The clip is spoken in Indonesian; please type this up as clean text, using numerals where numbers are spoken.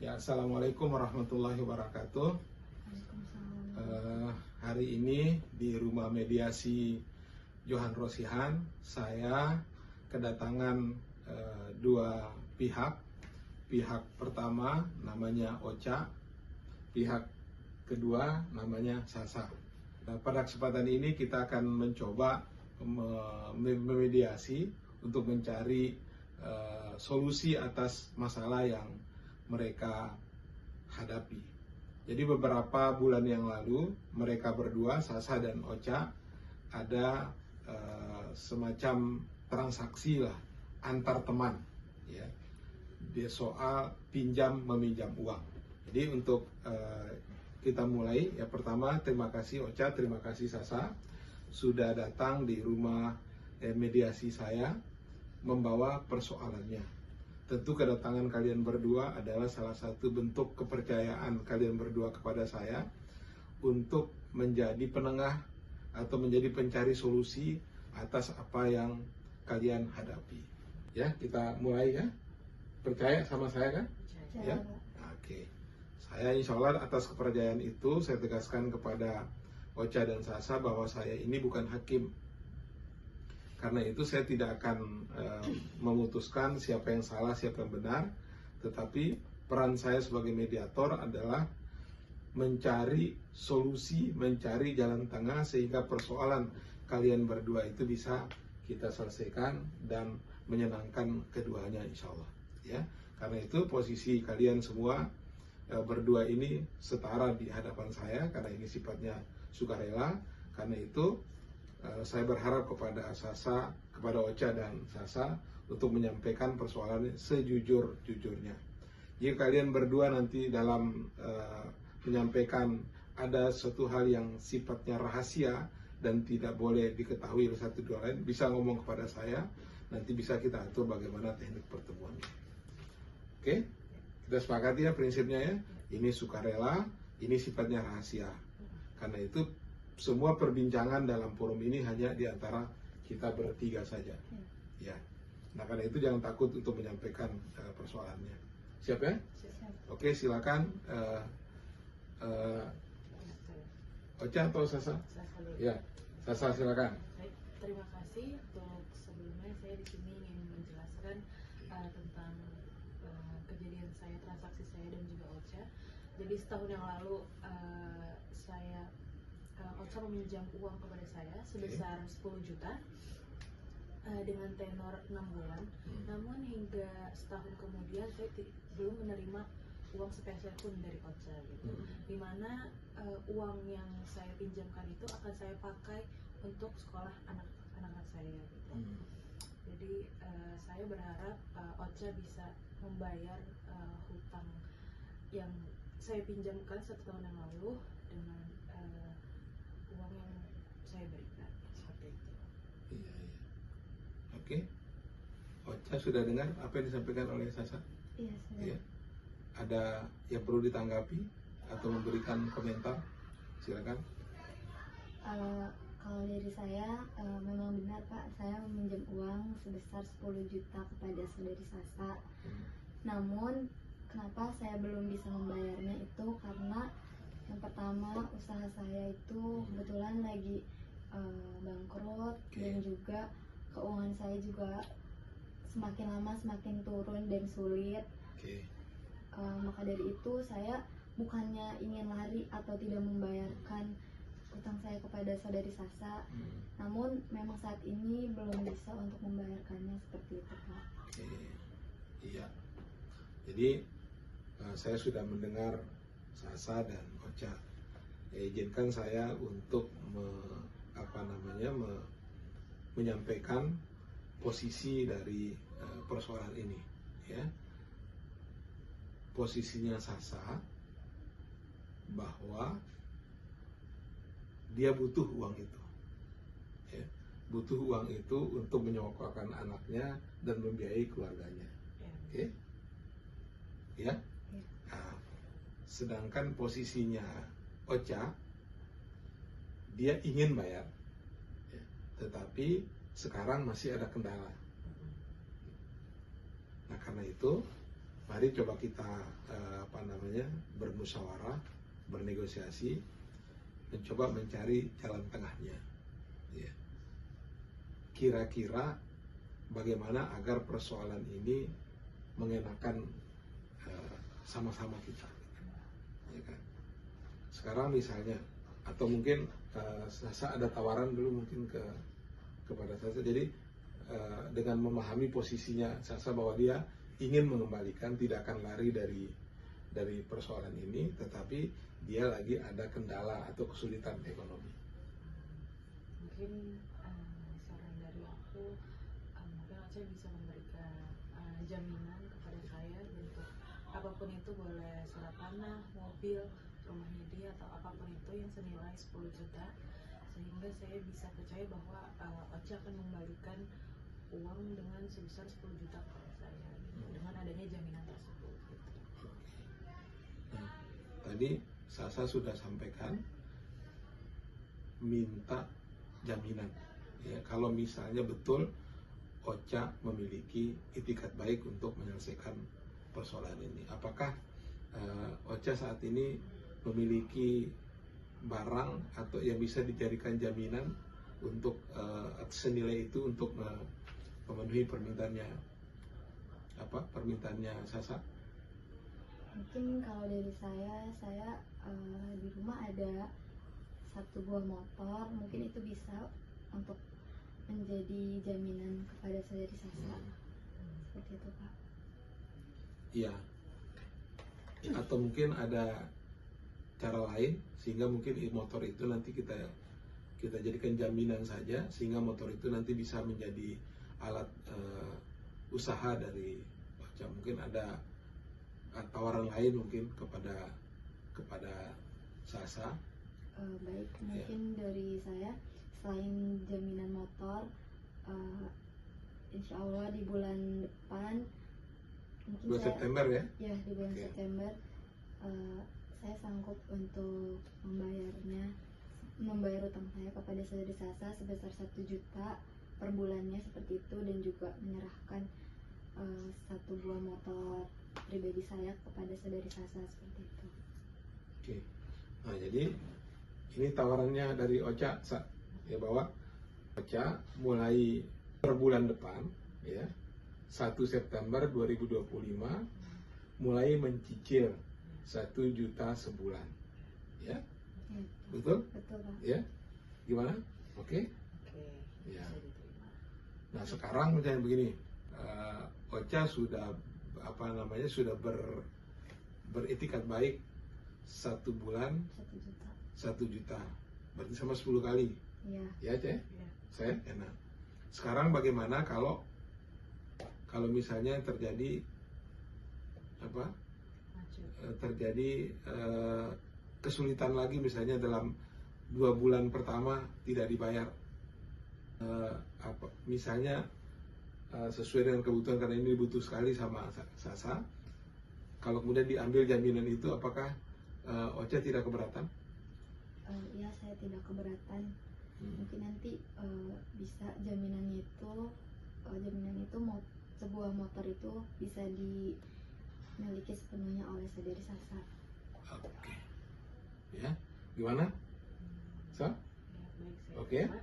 Ya, Assalamualaikum warahmatullahi wabarakatuh. Hari ini di rumah mediasi Johan Rosihan, saya kedatangan dua pihak. Pihak pertama namanya Ocha, pihak kedua namanya Sasa. Pada kesempatan ini kita akan mencoba memediasi untuk mencari solusi atas masalah yang mereka hadapi. Jadi beberapa bulan yang lalu mereka berdua, Sasa dan Ocha, ada semacam transaksi lah antar teman, ya, dia soal pinjam meminjam uang. Jadi untuk kita mulai, ya pertama terima kasih Ocha, terima kasih Sasa sudah datang di rumah mediasi saya membawa persoalannya. Tentu kedatangan kalian berdua adalah salah satu bentuk kepercayaan kalian berdua kepada saya untuk menjadi penengah atau menjadi pencari solusi atas apa yang kalian hadapi. Ya, kita mulai ya. Percaya sama saya kan? Ya. Oke. Saya insya Allah atas kepercayaan itu saya tegaskan kepada Ocha dan Sasa bahwa saya ini bukan hakim. Karena itu saya tidak akan memutuskan siapa yang salah, siapa yang benar. Tetapi peran saya sebagai mediator adalah mencari solusi, mencari jalan tengah sehingga persoalan kalian berdua itu bisa kita selesaikan dan menyenangkan keduanya insya Allah. Ya, karena itu posisi kalian semua berdua ini setara di hadapan saya karena ini sifatnya sukarela. Karena itu saya berharap kepada Sasa, kepada Ocha dan Sasa untuk menyampaikan persoalan sejujur-jujurnya. Jika kalian berdua nanti dalam menyampaikan ada suatu hal yang sifatnya rahasia dan tidak boleh diketahui oleh satu dua lain, bisa ngomong kepada saya, nanti bisa kita atur bagaimana teknik pertemuannya. Oke? Kita sepakati ya prinsipnya ya, ini sukarela, ini sifatnya rahasia. Karena itu semua perbincangan dalam forum ini hanya di antara kita bertiga saja. Ya. Nah karena itu jangan takut untuk menyampaikan persoalannya. Siap ya? Siap. Oke, silakan. Ocha atau Sasa? Ya, Sasa silakan. Baik, terima kasih. Untuk sebelumnya saya di sini ingin menjelaskan tentang kejadian saya, transaksi saya dan juga Ocha. Jadi setahun yang lalu Ocha meminjam uang kepada saya sebesar 10 juta dengan tenor 6 bulan. Namun hingga setahun kemudian saya belum menerima uang sepeser pun dari Ocha gitu. Dimana uang yang saya pinjamkan itu akan saya pakai untuk sekolah anak-anak saya gitu. Jadi saya berharap Ocha bisa membayar hutang yang saya pinjamkan 1 tahun yang lalu dengan uang yang saya berikan, seperti itu. Iya. Oke. Ocha sudah dengar apa yang disampaikan oleh Sasa? Iya, sudah. Iya. Ada yang perlu ditanggapi atau memberikan komentar? Silakan. Kalau dari saya, memang benar Pak, saya meminjam uang sebesar 10 juta kepada saudari Sasa. Namun, kenapa saya belum bisa membayarnya itu karena yang pertama, usaha saya itu kebetulan lagi bangkrut. Dan juga keuangan saya juga semakin lama semakin turun dan sulit. Maka dari itu saya bukannya ingin lari atau tidak membayarkan utang saya kepada saudari Sasa, namun memang saat ini belum bisa untuk membayarkannya, seperti itu Pak. Iya. Jadi saya sudah mendengar Sasa dan Ocha. Izinkan saya untuk menyampaikan posisi dari persoalan ini. Ya. Posisinya Sasa bahwa dia butuh uang itu. Ya. Butuh uang itu untuk menyekolahkan anaknya dan membiayai keluarganya. Oke? Ya. Nah, sedangkan posisinya Ocha, dia ingin bayar, ya, tetapi sekarang masih ada kendala. Nah karena itu mari coba kita bermusyawarah, bernegosiasi, mencoba mencari jalan tengahnya. Ya. Kira-kira bagaimana agar persoalan ini mengenakan sama-sama kita, ya kan? Sekarang misalnya, atau mungkin Sasa ada tawaran dulu mungkin kepada Sasa. Jadi dengan memahami posisinya Sasa bahwa dia ingin mengembalikan, tidak akan lari dari persoalan ini, tetapi dia lagi ada kendala atau kesulitan ekonomi. Mungkin saran dari aku, mungkin Ocha bisa memberikan jaminan kepada saya untuk apapun itu, boleh surat tanah, mobil, rumahnya dia, atau apapun itu yang senilai 10 juta, sehingga saya bisa percaya bahwa Ocha akan membalikan uang dengan sebesar 10 juta kepada saya, gitu, dengan adanya jaminan tersebut, gitu. Nah, tadi Sasa sudah sampaikan minta jaminan, ya, kalau misalnya betul Ocha memiliki itikat baik untuk menyelesaikan persoalan ini. Apakah Ocha saat ini memiliki barang atau yang bisa dijadikan jaminan untuk senilai itu untuk memenuhi permintaannya Sasa? Mungkin kalau dari saya di rumah ada 1 buah motor, mungkin itu bisa untuk menjadi jaminan kepada saudari Sasa. Seperti itu, Pak. Iya. Atau mungkin ada cara lain sehingga mungkin motor itu nanti kita jadikan jaminan saja, sehingga motor itu nanti bisa menjadi alat usaha dari Ocha. Mungkin ada tawaran lain mungkin kepada Sasa. Baik, mungkin dari saya selain jaminan motor, insya Allah di bulan depan, mungkin Bulan September ya? Ya, di bulan Oke. September saya sanggup untuk membayar utang saya kepada saudari Sasa sebesar 1 juta per bulannya seperti itu, dan juga menyerahkan 1 buah motor pribadi saya kepada saudari Sasa seperti itu. Oke. Nah, jadi ini tawarannya dari Ocha, ya, bahwa Ocha mulai per bulan depan, ya, 1 September 2025 mulai mencicil 1 juta sebulan, ya, Ya, betul? betul, Pak. Ya, gimana? Oke? Oke, Ya. bisa diterima. Nah, sekarang misalnya begini, Ocha sudah sudah beretikat baik 1 bulan 1 juta. 1 juta, berarti sama 10 kali, Ya, ya, Ceh? Ya. Saya enak. Sekarang bagaimana kalau misalnya terjadi kesulitan lagi, misalnya dalam 2 bulan pertama tidak dibayar, misalnya sesuai dengan kebutuhan, karena ini butuh sekali sama Sasa, kalau kemudian diambil jaminan itu, apakah Ocha tidak keberatan? ya, saya tidak keberatan. Mungkin nanti bisa jaminan itu sebuah motor itu bisa dimiliki sepenuhnya oleh saudari Sasa. Oke. Ya, gimana? So? Ya, baik, saya Oke. terima.